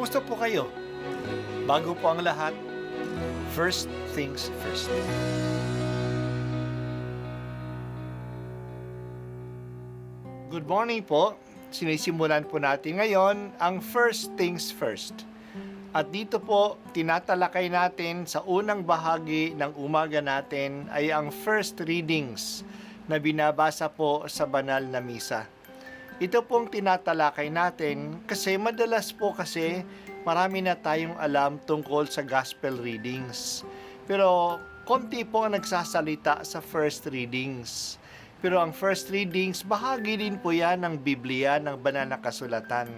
Kumusta po kayo? Bago po ang lahat, first things first. Good morning po. Sinisimulan po natin ngayon ang first things first. At dito po, tinatalakay natin sa unang bahagi ng umaga natin ay ang first readings na binabasa po sa banal na misa. Ito pong tinatalakay natin kasi madalas po kasi marami na tayong alam tungkol sa gospel readings. Pero konti po ang nagsasalita sa first readings. Pero ang first readings, bahagi din po yan ng Biblia, ng banal na kasulatan.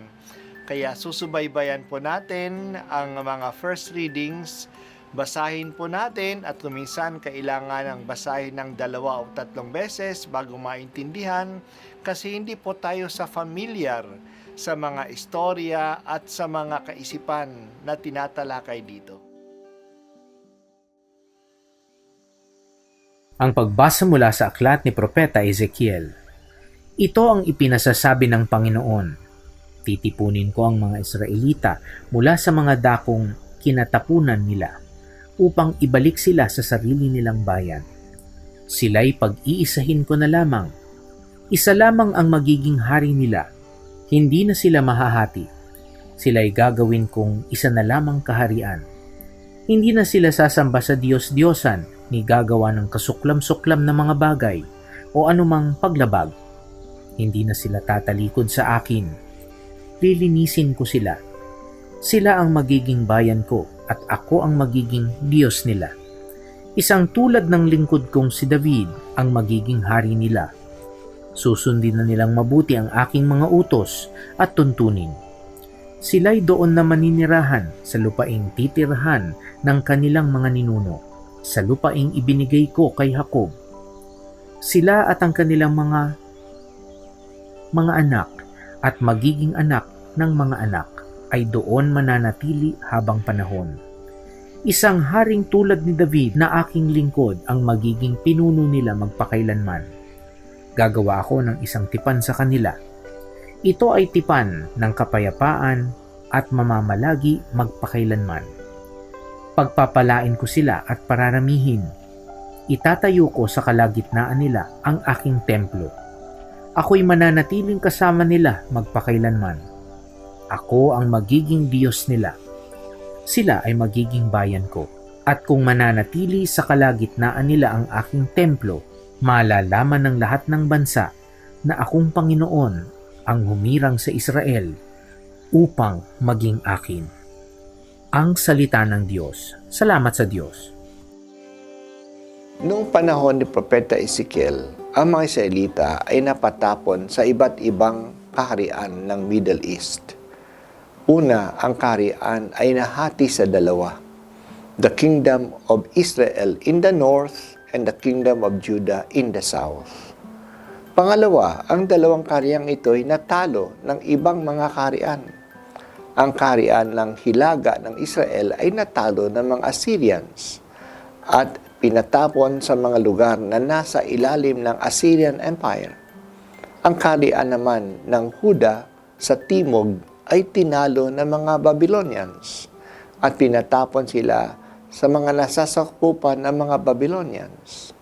Kaya susubaybayan po natin ang mga first readings, basahin po natin at kuminsan kailangan ng basahin ng 2 o 3 beses bago maintindihan kasi hindi po tayo familiar sa mga istorya at sa mga kaisipan na tinatalakay dito. Ang pagbasa mula sa aklat ni Propeta Ezekiel. Ito ang ipinasasabi ng Panginoon. Titipunin ko ang mga Israelita mula sa mga dakong kinatapunan nila upang ibalik sila sa sarili nilang bayan. Sila'y pag-iisahin ko na lamang. Isa lamang ang magiging hari nila. Hindi na sila mahahati. Sila'y gagawin kong isa na lamang kaharian. Hindi na sila sasamba sa Diyos-Diyosan ni gagawa ng kasuklam-suklam na mga bagay o anumang paglabag. Hindi na sila tatalikod sa akin. Lilinisin ko sila. Sila ang magiging bayan ko at ako ang magiging Diyos nila. Isang tulad ng lingkod kong si David ang magiging hari nila. Susundin na nilang mabuti ang aking mga utos at tuntunin. Sila'y doon na maninirahan sa lupaing titirhan ng kanilang mga ninuno, sa lupaing ibinigay ko kay Jacob. Sila at ang kanilang mga anak at magiging anak ng mga anak ay doon mananatili habang panahon. Isang haring tulad ni David na aking lingkod ang magiging pinuno nila magpakailanman. Gagawa ako ng isang tipan sa kanila. Ito ay tipan ng kapayapaan at mamamalagi magpakailanman. Pagpapalain ko sila at pararamihin. Itatayo ko sa kalagitnaan nila ang aking templo. Ako'y mananatiling kasama nila magpakailanman. Ako ang magiging Diyos nila. Sila ay magiging bayan ko. At kung mananatili sa kalagitnaan nila ang aking templo, malalaman ng lahat ng bansa na akong Panginoon ang humirang sa Israel upang maging akin. Ang salita ng Diyos. Salamat sa Diyos. Noong panahon ni Propeta Ezekiel, ang mga Israelita ay napatapon sa iba't ibang kaharian ng Middle East. Una, ang kaharian ay nahati sa dalawa. The Kingdom of Israel in the north and the Kingdom of Judah in the south. Pangalawa, ang dalawang kahariang ito ay natalo ng ibang mga kaharian. Ang kaharian ng hilaga ng Israel ay natalo ng mga Assyrians at pinatapon sa mga lugar na nasa ilalim ng Assyrian Empire. Ang kaharian naman ng Huda sa timog ay tinalo ng mga Babylonians at pinatapon sila sa mga nasasakupan ng mga Babylonians.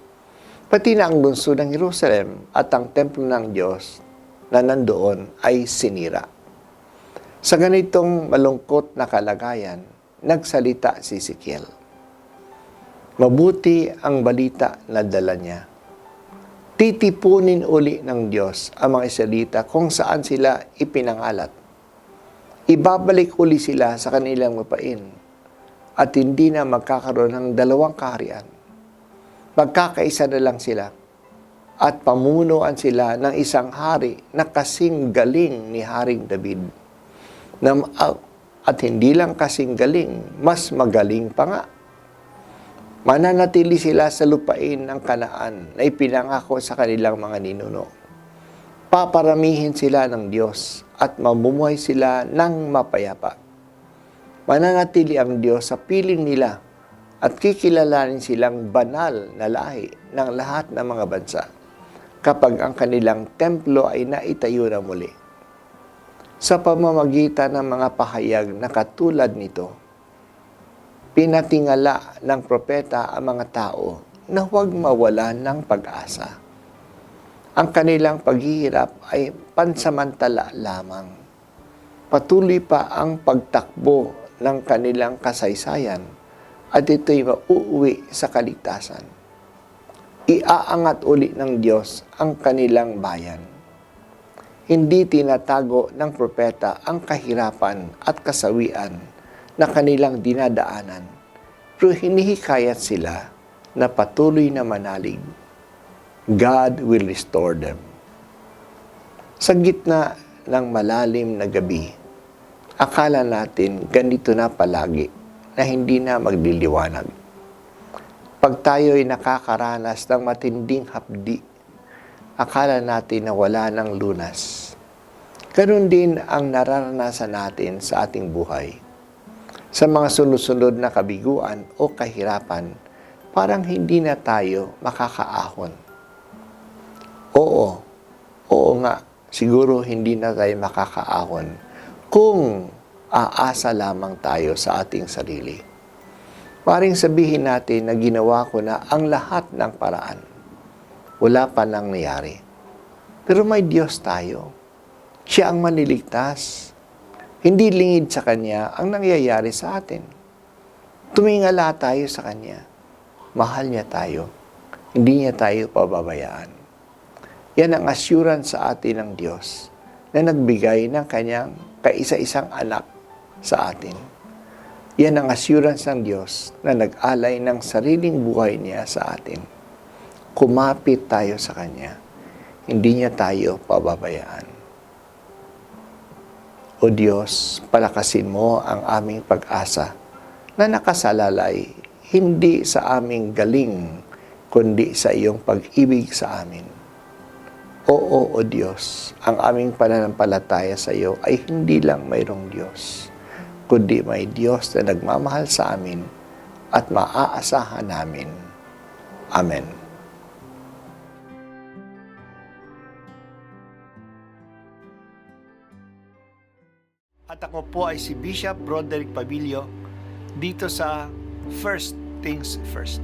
Pati na ang lungsod ng Jerusalem at ang templo ng Diyos na nandoon ay sinira. Sa ganitong malungkot na kalagayan, nagsalita si Ezekiel. Mabuti ang balita na dala niya. Titipunin uli ng Diyos ang mga Israelita kung saan sila ipinangalat. Ibabalik uli sila sa kanilang lupain at hindi na magkakaroon ng dalawang kaharian. Magkakaisa na lang sila at pamunuan sila ng isang hari na kasing galing ni Haring David. At hindi lang kasing galing, mas magaling pa nga. Mananatili sila sa lupain ng Kanaan na ipinangako sa kanilang mga ninuno. Paparamihin sila ng Diyos at mamumuhay sila ng mapayapa. Mananatili ang Diyos sa piling nila at kikilalanin silang banal na lahi ng lahat ng mga bansa kapag ang kanilang templo ay naitayo na muli. Sa pamamagitan ng mga pahayag na katulad nito, pinatingala ng propeta ang mga tao na huwag mawalan ng pag-asa. Ang kanilang paghihirap ay pansamantala lamang. Patuloy pa ang pagtakbo ng kanilang kasaysayan at ito'y mauuwi sa kaligtasan. Iaangat uli ng Diyos ang kanilang bayan. Hindi tinatago ng propeta ang kahirapan at kasawian na kanilang dinadaanan, pero hinihikayat sila na patuloy na manalig. God will restore them. Sa gitna ng malalim na gabi, akala natin ganito na palagi na hindi na magliliwanag. Pag tayo'y nakakaranas ng matinding hapdi, akala natin na wala ng lunas. Ganun din ang nararanasan natin sa ating buhay. Sa mga sunod-sunod na kabiguan o kahirapan, parang hindi na tayo makakaahon. Oo nga, siguro hindi na tayo makakaahon kung aasa lamang tayo sa ating sarili. Maring sabihin natin na ginawa ko na ang lahat ng paraan. Wala pa nang nangyari. Pero may Diyos tayo. Siya ang maniligtas. Hindi lingid sa Kanya ang nangyayari sa atin. Tumingala tayo sa Kanya. Mahal niya tayo. Hindi niya tayo pababayaan. Yan ang assurance sa atin ng Diyos na nagbigay ng Kanyang kaisa-isang anak sa atin. Yan ang assurance ng Diyos na nag-alay ng sariling buhay niya sa atin. Kumapit tayo sa Kanya. Hindi niya tayo pababayaan. O Diyos, palakasin mo ang aming pag-asa na nakasalalay hindi sa aming galing, kundi sa iyong pag-ibig sa amin. Oo, O Diyos, ang aming pananampalataya sa iyo ay hindi lang mayroong Diyos, kundi may Diyos na nagmamahal sa amin at maaasahan namin. Amen. At ako po ay si Bishop Broderick Pabilio dito sa First Things First.